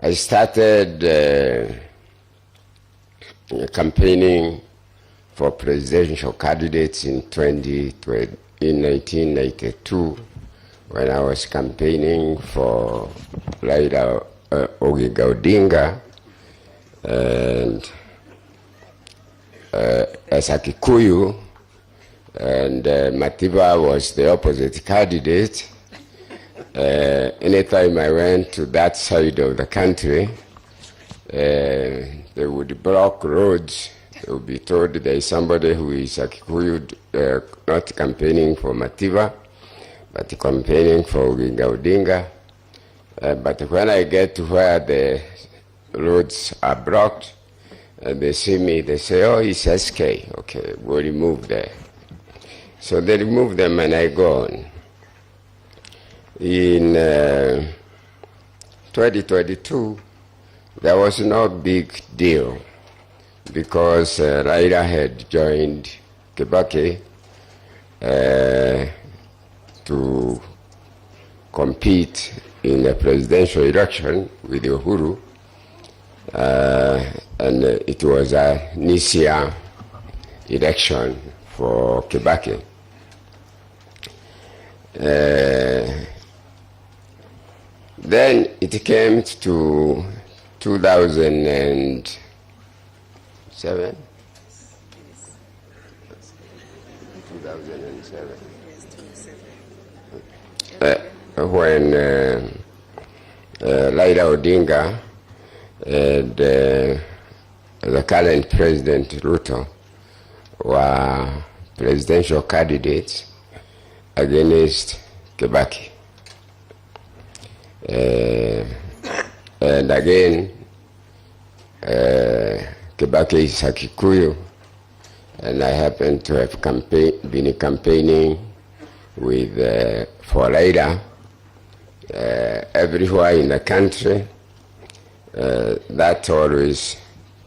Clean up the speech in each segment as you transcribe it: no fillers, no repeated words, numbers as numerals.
I started campaigning for presidential candidates in 1992 when I was campaigning for Raila Odinga and as a Kikuyu, and Matiba was the opposite candidate. Anytime I went to that side of the country, they would block roads. They would be told there is somebody who is a Kikuyu not campaigning for Matiba, but campaigning for Odinga. But when I get to where the roads are blocked, they see me, they say, oh, it's SK. Okay, we'll remove there. So they remove them and I go on. In 2022, there was no big deal because Raila had joined Kibaki to compete in a presidential election with Uhuru, and it was a Nisia election for Kibaki. Then it came to 2007. When Raila Odinga and the current President Ruto were presidential candidates against Kibaki. And again, Kibaki is a Kikuyu, and I happen to have been campaigning with for Raila everywhere in the country. That always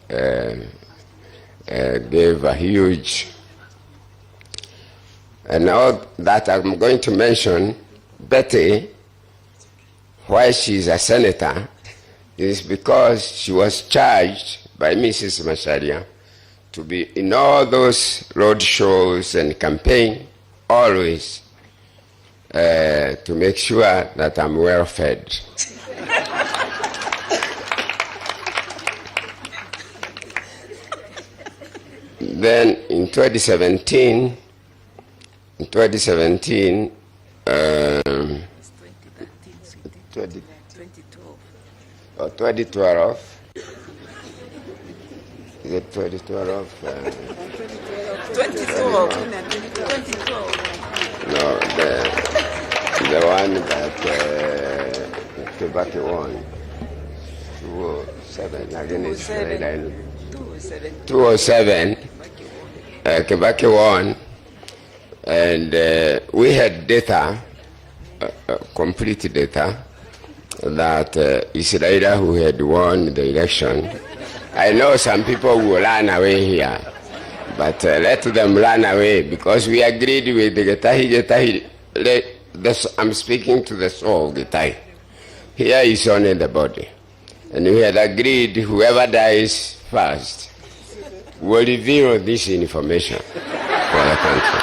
gave a huge, and all that I'm going to mention, Betty, why she's a senator, is because she was charged by Mrs. Macharia to be in all those road shows and campaign, always to make sure that I'm well fed. Then in 2017, 2012. Oh, 2012. Is it 2012? 2012. No, the one that Kibaki won. 207 against Raila. 207. Kibaki won, and we had data, complete data, that it's Raila who had won the election. I know some people will run away here, but let them run away because we agreed with the Getahi. I'm speaking to the soul of Getahi. Here is only the body. And we had agreed whoever dies first will reveal this information for the country.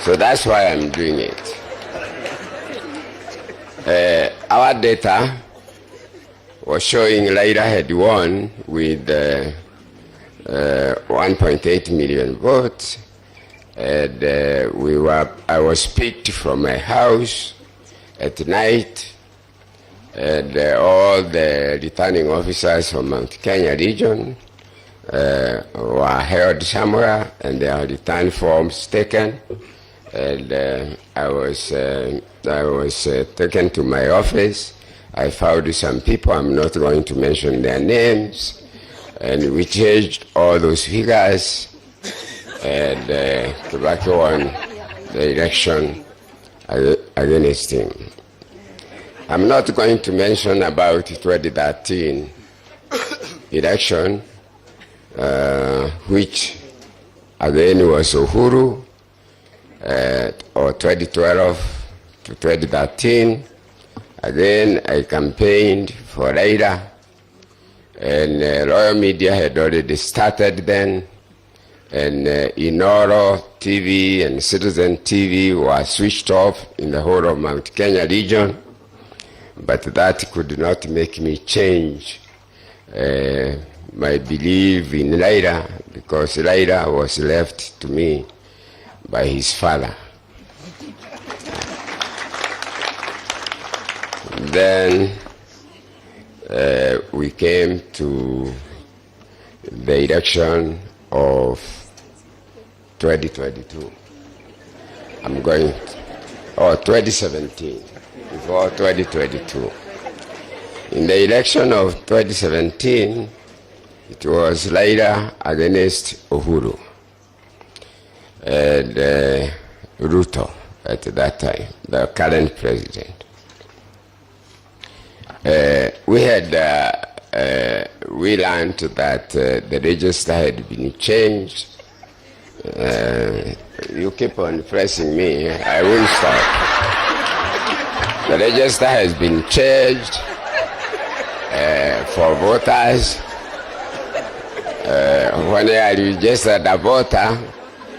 So that's why I'm doing it. Our data was showing Raila had won with 1.8 million votes, and I was picked from my house at night, and all the returning officers from Mount Kenya region were held somewhere, and their return forms taken, and I was taken to my office. I found some people, I'm not going to mention their names, and we changed all those figures, and Kibaki won the election against him. I'm not going to mention about 2013 election, which again was Uhuru, or 2012 to 2013. Again, I campaigned for Raila, and Royal Media had already started then, and Inoro TV and Citizen TV were switched off in the whole of Mount Kenya region, but that could not make me change my belief in Raila, because Raila was left to me by his father. Then we came to the election of 2022. 2017, before 2022. In the election of 2017, it was Raila against Uhuru and Ruto at that time, the current president. We learned that the register had been changed. You keep on pressing me, I won't stop. The register has been changed for voters. When you are registered a voter,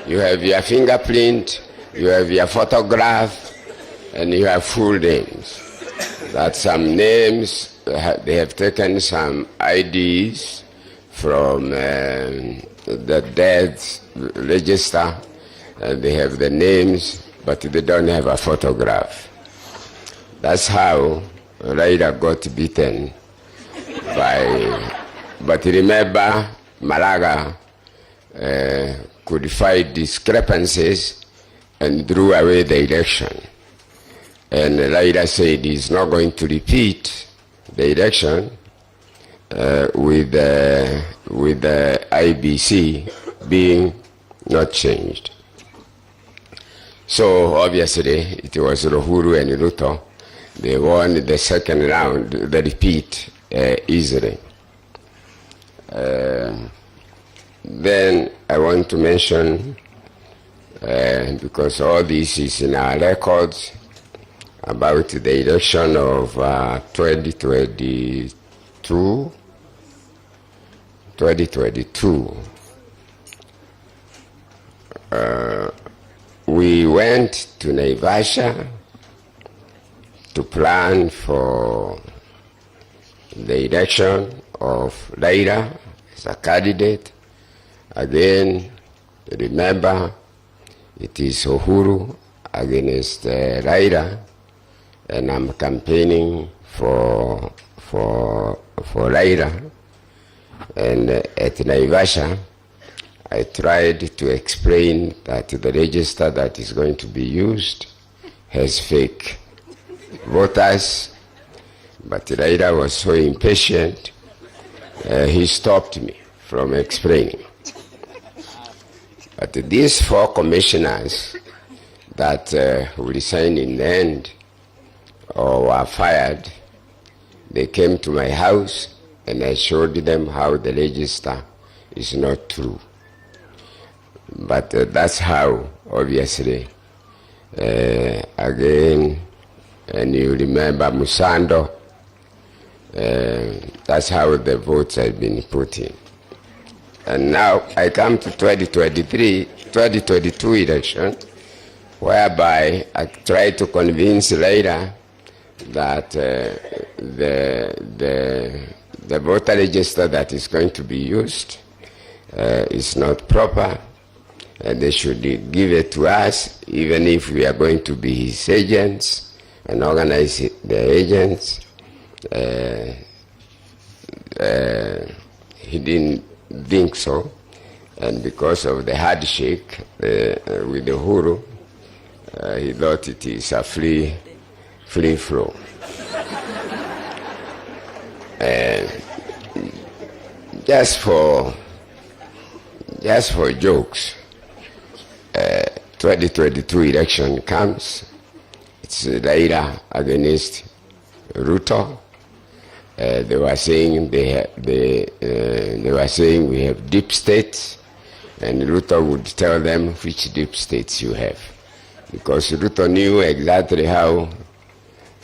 you have your fingerprint, you have your photograph, and you have full names. That some names, they have taken some IDs from the death register, and they have the names, but they don't have a photograph. That's how Raila got beaten but remember, Malaga codified discrepancies and drew away the election. And Raila said he's not going to repeat the election with the IBC being not changed. So obviously it was Uhuru and Ruto. They won the second round, the repeat, easily. Then I want to mention, because all this is in our records, about the election of 2022. We went to Naivasha to plan for the election of Raila as a candidate. Again, remember, it is Uhuru against Raila, and I'm campaigning for Raila. And at Naivasha, I tried to explain that the register that is going to be used has fake voters, but Raila was so impatient, he stopped me from explaining. But these 4 commissioners that resigned in the end or were fired, they came to my house and I showed them how the register is not true. But that's how, obviously, again, and you remember Musando, that's how the votes have been put in. And now I come to 2022 election, whereby I try to convince Raila that the voter register that is going to be used is not proper, and they should give it to us, even if we are going to be his agents and organize the agents. He didn't think so, and because of the handshake with the Uhuru, he thought it is a free flow. Just for jokes, 2022 election comes. It's Raila against Ruto. They were saying we have deep states, and Ruto would tell them which deep states you have, because Ruto knew exactly how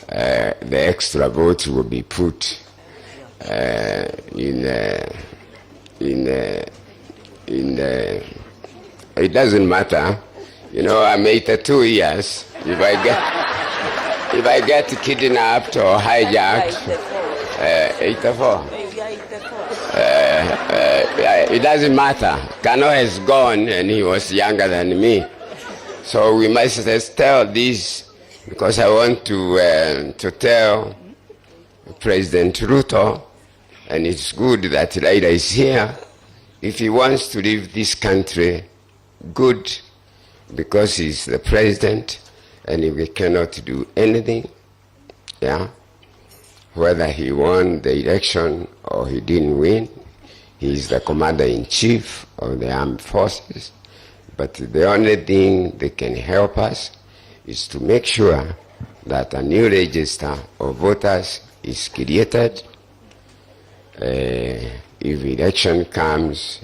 the extra votes will be put it doesn't matter. You know, I'm 82 years. If I get kidnapped or hijacked, 84. It doesn't matter. Kano has gone and he was younger than me. So we must just tell this, because I want to tell President Ruto, and it's good that Raila is here, if he wants to leave this country, good, because he's the president and we cannot do anything, yeah? Whether he won the election or he didn't win, he's the commander-in-chief of the armed forces. But the only thing that can help us is to make sure that a new register of voters is created. If election comes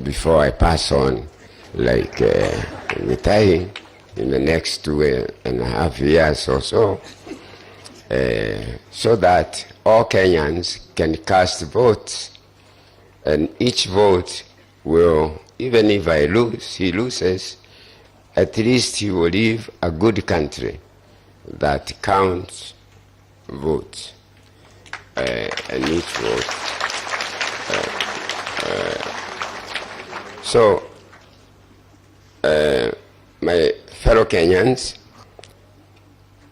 before I pass on, like retiring in the next 2.5 years or so, so that all Kenyans can cast votes, and each vote will, even if I lose, he loses, at least he will leave a good country that counts votes, and each vote. So, my fellow Kenyans,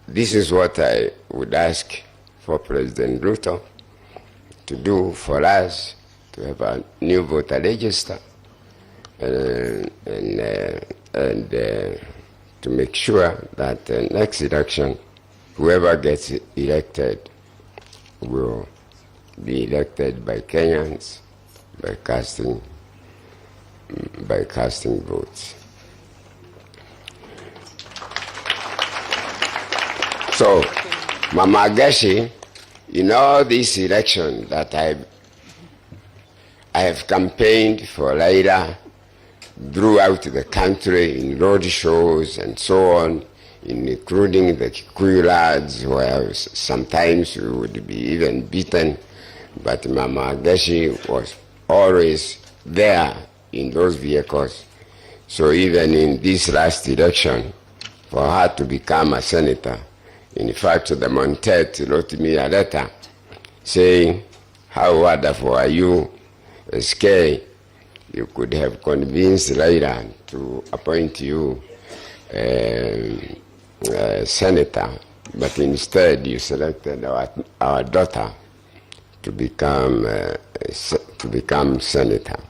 this is what I would ask for President Ruto to do for us, to have a new voter register, and to make sure that the next election, whoever gets elected will be elected by Kenyans by casting votes. So, Mama Gashi, in all this election that I have campaigned for Raila throughout the country in road shows and so on, including the Kikuyu lads, where sometimes we would be even beaten, but Mama Gashi was always there in those vehicles. So even in this last election, for her to become a senator, in fact, the Montet wrote me a letter saying, how wonderful are you, SK? You could have convinced Raila to appoint you senator, but instead you selected our daughter to become senator.